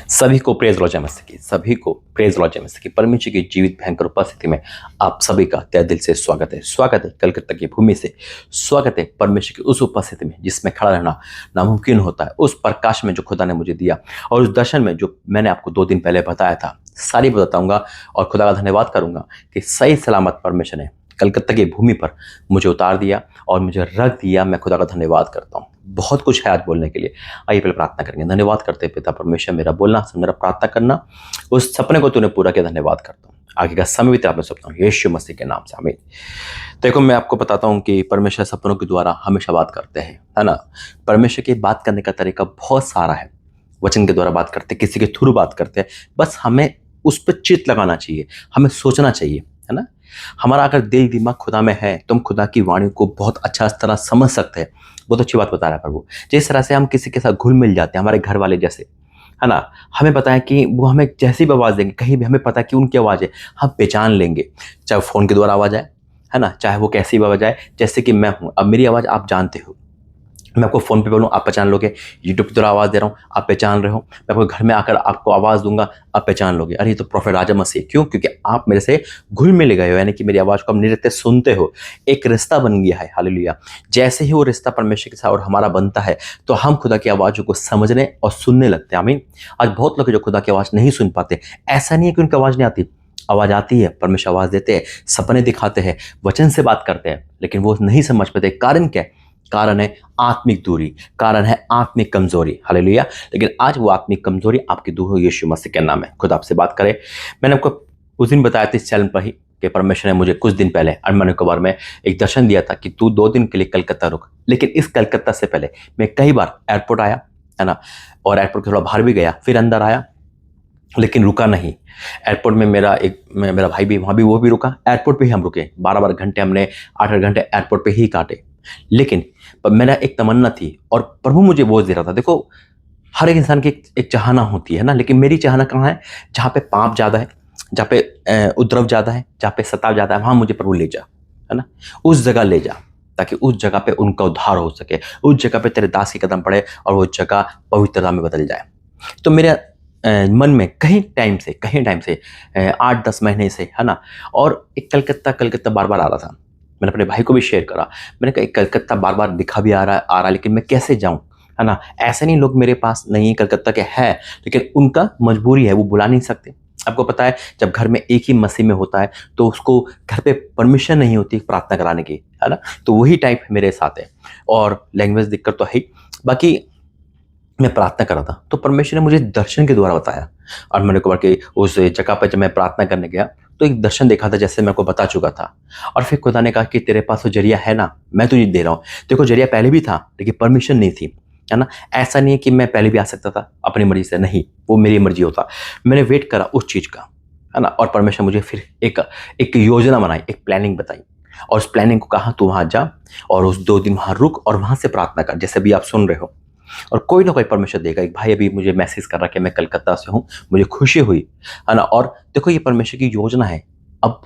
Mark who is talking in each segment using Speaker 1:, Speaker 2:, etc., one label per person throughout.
Speaker 1: सभी को praise Lord जय मसीह की, सभी को प्रेज लॉर्ड जय मसीह की। परमेश्वर की जीवित भयंकर उपस्थिति में आप सभी का तहे दिल से स्वागत है। स्वागत है कलकत्ता की भूमि से, स्वागत है परमेश्वर की उस उपस्थिति में जिसमें खड़ा रहना नामुमकिन होता है, उस प्रकाश में जो खुदा ने मुझे दिया और उस दर्शन में जो मैंने आपको 2 दिन पहले बताया था, सारी बताऊंगा और खुदा का धन्यवाद करूंगा कि सही सलामत परमेश्वर ने कलकत्ता की भूमि पर मुझे उतार दिया और मुझे रख दिया। मैं खुदा का धन्यवाद करता हूँ। बहुत कुछ है आज बोलने के लिए। आइए पहले प्रार्थना करेंगे। धन्यवाद करते हैं पिता परमेश्वर, मेरा बोलना मेरा प्रार्थना करना, उस सपने को तूने पूरा किया, धन्यवाद करता हूँ। आगे का समय भी तेरा मैं सपना हूँ, यीशु मसीह के नाम से आमीन। देखो, मैं आपको बताता हूँ कि परमेश्वर सपनों के द्वारा हमेशा बात करते हैं, है ना। परमेश्वर की बात करने का तरीका बहुत सारा है। वचन के द्वारा बात करते, किसी के थ्रू बात करते हैं, बस हमें उस पर चित्त लगाना चाहिए, हमें सोचना चाहिए, है ना। हमारा अगर दिल दिमाग खुदा में है तो हम खुदा की वाणी को बहुत अच्छा तरह समझ सकते हैं। बहुत अच्छी बात बता रहा है प्रभु। जिस तरह से हम किसी के साथ घुल मिल जाते हैं, हमारे घर वाले जैसे, है ना, हमें पता है कि वो हमें जैसी भी आवाज़ देंगे, कहीं भी हमें पता है कि उनकी आवाज़ है, हम पहचान लेंगे। चाहे फ़ोन के द्वारा आवाज़ आए, है ना, चाहे वो कैसी भी आवाज़ आए। जैसे कि मैं हूँ, अब मेरी आवाज़ आप जानते हो, मैं आपको फ़ोन पे बोलूँ आप पहचान लोगे। यूट्यूब की तरह आवाज़ दे रहा हूँ, आप पहचान रहे हो। मैं आपको घर में आकर आपको आवाज़ दूंगा, आप पहचान लोगे, अरे ये तो प्रोफेट राजा मसीह। क्यों? क्योंकि आप मेरे से घुल मिल गए हो, यानी कि मेरी आवाज़ को आप निरंतर सुनते हो। एक रिश्ता बन गया है, हालेलुया। जैसे ही वो रिश्ता परमेश्वर के साथ और हमारा बनता है तो हम खुदा की आवाज़ों को समझने और सुनने लगते हैं। आमीन। आज बहुत लोग जो खुदा की आवाज़ नहीं सुन पाते, ऐसा नहीं है कि उनकी आवाज़ नहीं आती, आवाज़ आती है। परमेश्वर आवाज़ देते हैं, सपने दिखाते हैं, वचन से बात करते हैं, लेकिन वो नहीं समझ पाते। कारण क्या है? कारण है आत्मिक दूरी, कारण है आत्मिक कमजोरी, हालेलुया। लेकिन आज वो आत्मिक कमजोरी आपकी दूर हो, यीशु मसीह के नाम है। खुद आपसे बात करे। मैंने आपको उस दिन बताया था इस चैनल पर ही कि परमेश्वर ने मुझे कुछ दिन पहले अरमान में एक दर्शन दिया था कि तू 2 दिन के लिए कलकत्ता रुक। लेकिन इस कलकत्ता से पहले मैं कई बार एयरपोर्ट आया, है ना, और एयरपोर्ट के थोड़ा बाहर भी गया, फिर अंदर आया, लेकिन रुका नहीं। एयरपोर्ट में मेरा भाई भी वहाँ भी, वो भी रुका। एयरपोर्ट पे ही हम रुके, 12-12 घंटे हमने 8-8 घंटे एयरपोर्ट पे ही काटे। लेकिन मेरा एक तमन्ना थी और प्रभु मुझे बोझ दे रहा था। देखो, हर एक इंसान की एक चाहना होती है ना, लेकिन मेरी चाहना कहाँ है? जहाँ पे पाप ज़्यादा है, जहाँ पे उपद्रव ज़्यादा है, जहाँ पे सताव ज़्यादा है, वहाँ मुझे प्रभु ले जा, है ना। उस जगह ले जा ताकि उस जगह पे उनका उद्धार हो सके, उस जगह पे तेरे दास के कदम पड़े और वो जगह पवित्रता में बदल जाए। तो मेरे मन में कहीं टाइम से 8-10 महीने से, है ना, और एक कलकत्ता बार बार आ रहा था। मैंने अपने भाई को भी शेयर करा। मैंने कहा कलकत्ता बार बार दिखा भी आ रहा, लेकिन मैं कैसे जाऊं, है ना। ऐसे नहीं, लोग मेरे पास नहीं कलकत्ता के हैं, लेकिन उनका मजबूरी है, वो बुला नहीं सकते। आपको पता है, जब घर में एक ही मसीह में होता है तो उसको घर पे परमिशन नहीं होती प्रार्थना कराने की, है ना। तो वही टाइप मेरे साथ है, और लैंग्वेज दिक्कत तो है ही। बाकी मैं प्रार्थना कर रहा था तो परमेश्वर ने मुझे दर्शन के द्वारा बताया। और मैंने कहा कि उस जगह पर जब मैं प्रार्थना करने गया तो एक दर्शन देखा था, जैसे मैं को बता चुका था। और फिर खुदा ने कहा कि तेरे पास तो जरिया है ना, मैं तुझे दे रहा हूँ। देखो, जरिया पहले भी था लेकिन परमिशन नहीं थी, है ना। ऐसा नहीं है कि मैं पहले भी आ सकता था अपनी मर्जी से, नहीं, वो मेरी मर्जी होता। मैंने वेट करा उस चीज़ का, है ना। और परमेश्वर मुझे फिर एक योजना बनाई, एक प्लानिंग बताई, और उस प्लानिंग को कहा तू वहाँ जा और उस 2 दिन वहाँ रुक और वहाँ से प्रार्थना कर, जैसे भी आप सुन रहे हो। और कोई ना कोई परमेश्वर देगा। एक भाई अभी मुझे मैसेज कर रहा कि मैं कलकत्ता से हूँ, मुझे खुशी हुई, है ना। और देखो, ये परमेश्वर की योजना है। अब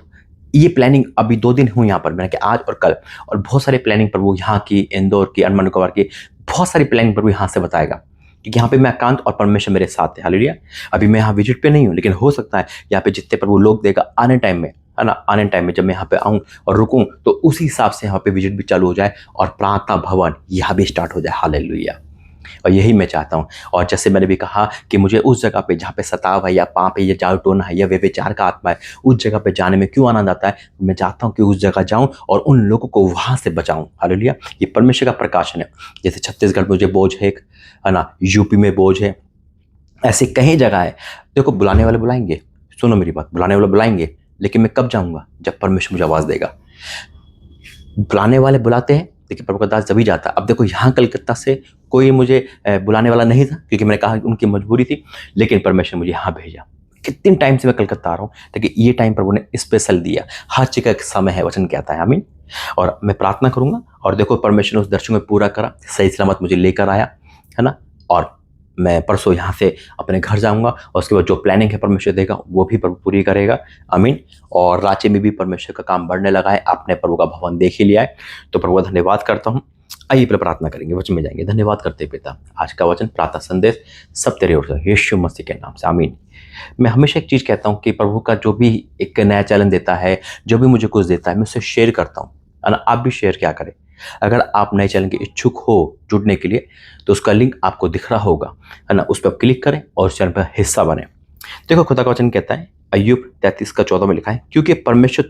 Speaker 1: ये प्लानिंग अभी 2 दिन हुई यहाँ पर, मैंने कहा आज और कल, और बहुत सारी प्लानिंग प्रभु यहाँ की, इंदौर की, अंडमान निकोबार की, बहुत सारी प्लानिंग प्रभु यहाँ से बताएगा, क्योंकि यहाँ पे मैं एकांत और परमेश्वर मेरे साथ है, हालेलुया। अभी मैं यहाँ विजिट पे नहीं हूँ, लेकिन हो सकता है यहाँ पे जितने प्रभु लोग देगा आने टाइम में, है ना, आने टाइम में जब मैं यहाँ पे आऊँ और रुकूँ तो उसी हिसाब से यहाँ पे विजिट भी चालू हो जाए और प्रार्थना भवन यहाँ भी स्टार्ट हो जाए, हालेलुया। और यही मैं चाहता हूँ। और जैसे मैंने भी कहा कि मुझे उस जगह पे जहाँ पे सताव है या पाप है या जादू टोना है या व्यभिचार का आत्मा है, उस जगह पे जाने में क्यों आनंद आता है? मैं चाहता हूँ कि उस जगह जाऊँ और उन लोगों को वहाँ से बचाऊँ, हालेलुया। ये परमेश्वर का प्रकाशन है। जैसे छत्तीसगढ़ में मुझे बोझ है, है ना, यूपी में बोझ है, ऐसी कई जगह है। देखो, बुलाने वाले बुलाएंगे, सुनो मेरी बात, बुलाने वाले बुलाएंगे, लेकिन मैं कब जाऊँगा? जब परमेश्वर मुझे आवाज़ देगा। बुलाने वाले बुलाते हैं, लेकिन प्रभु का दास जब ही जाता। अब देखो, यहाँ कलकत्ता से कोई मुझे बुलाने वाला नहीं था, क्योंकि मैंने कहा उनकी मजबूरी थी, लेकिन परमेश्वर मुझे यहाँ भेजा। कितने टाइम से मैं कलकत्ता आ रहा हूँ, लेकिन ये टाइम प्रभु ने स्पेशल दिया। हर जगह एक समय है, वचन कहता है, आमीन। और मैं प्रार्थना करूंगा, और देखो परमेश्वर ने उस दर्शन को पूरा करा, सही सलामत मुझे लेकर आया, है ना। और मैं परसों यहाँ से अपने घर जाऊंगा और उसके बाद जो प्लानिंग है परमेश्वर देगा वो भी प्रभु पूरी करेगा। आमीन। और रांची में भी परमेश्वर का काम बढ़ने लगा है, आपने प्रभु का भवन देख ही लिया है, तो प्रभु का धन्यवाद करता हूँ। आइए फिर प्रार्थना करेंगे, वचन में जाएंगे। धन्यवाद करते पिता, आज का वचन प्रार्थना संदेश सब तेरे ओर से, यीशु मसीह के नाम से, आमीन। मैं हमेशा एक चीज़ कहता हूँ कि प्रभु का जो भी एक नया चैलेंज देता है, जो भी मुझे कुछ देता है, मैं उसे शेयर करता हूँ, है ना। आप भी शेयर क्या करें। अगर आप नए चैनल के इच्छुक हो जुड़ने के लिए तो उसका लिंक आपको दिख रहा होगा, है ना। उस पर क्लिक करें और उस चैनल पर हिस्सा बने। देखो खुदा का वचन कहता है अय्यूब 33:14 में लिखा है, क्योंकि परमेश्वर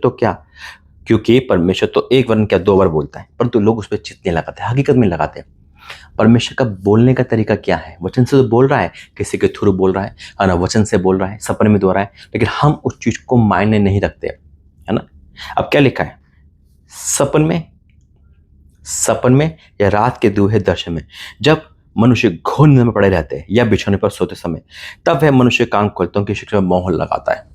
Speaker 1: तो एक वरन क्या दो बार बोलता है, परंतु लोग उस पर चित्त नहीं लगाते, हकीकत में लगाते हैं। परमेश्वर का बोलने का तरीका क्या है? वचन से तो बोल रहा है, किसी के थ्रू बोल रहा है ना, वचन से बोल रहा है, सपने में दोहरा है, लेकिन हम उस चीज को मायने नहीं रखते, है ना। अब क्या लिखा है, सपन में या रात के दूहे दर्शन में, जब मनुष्य घोर नींद में पड़े रहते हैं या बिछौने पर सोते समय, तब वह मनुष्य कान खोलतों की शिक्षा में मोहर लगाता है।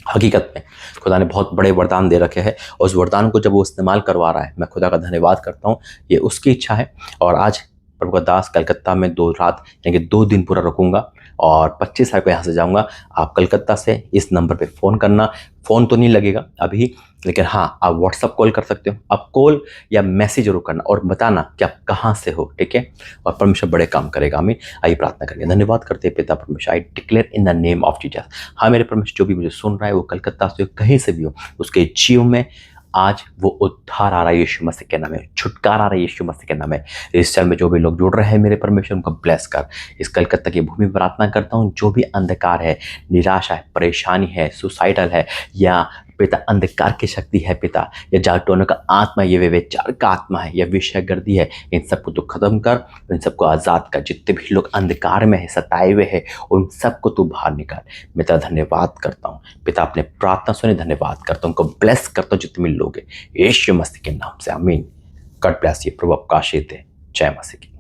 Speaker 1: हकीकत में खुदा ने बहुत बड़े वरदान दे रखे हैं और उस वरदान को जब वो इस्तेमाल करवा रहा है, मैं खुदा का धन्यवाद करता हूँ। ये उसकी इच्छा है। और आज प्रभु का दास कलकत्ता में 2 रात यानी कि 2 दिन पूरा रुकूंगा और 25 तारीख को यहाँ से जाऊँगा। आप कलकत्ता से इस नंबर पे फ़ोन करना, फ़ोन तो नहीं लगेगा अभी, लेकिन हाँ आप व्हाट्सअप कॉल कर सकते हो। आप कॉल या मैसेज जरूर करना और बताना कि आप कहाँ से हो, ठीक है। और परमेश्वर बड़े काम करेगा। आमीन। आइए प्रार्थना करेंगे। धन्यवाद करते हैं पिता परमेश्वर, I declare in the name of Jesus. हाँ मेरे परमेश्वर, जो भी मुझे सुन रहा है वो कलकत्ता से कहीं से भी हो, उसके जीवन में आज वो उद्धार आ रहा है यीशु मसीह के नाम में, छुटकारा आ रहा है यीशु मसीह के नाम में। इस चैनल में जो भी लोग जुड़ रहे हैं मेरे परमेश्वर, उनको ब्लेस कर। इस कलकत्ता की भूमि पर प्रार्थना करता हूँ, जो भी अंधकार है, निराशा है, परेशानी है, सुसाइडल है, या पिता अंधकार की शक्ति है पिता, या जागटोने का आत्मा, ये व्यभिचार का आत्मा है, या विषयगर्दी है, इन सबको तू खत्म कर, इन सबको आज़ाद कर। जितने भी लोग अंधकार में है, सताए हुए हैं, उन सबको तू बाहर निकाल। मैं तेरा धन्यवाद करता हूँ पिता, अपने प्रार्थना सुने, धन्यवाद करता हूँ, उनको ब्लेस करता हूँ जितने भी लोग हैं, यीशु मसीह के नाम से, आमीन। God bless you. प्रभु आपका आशीष दे। जय मसीह की।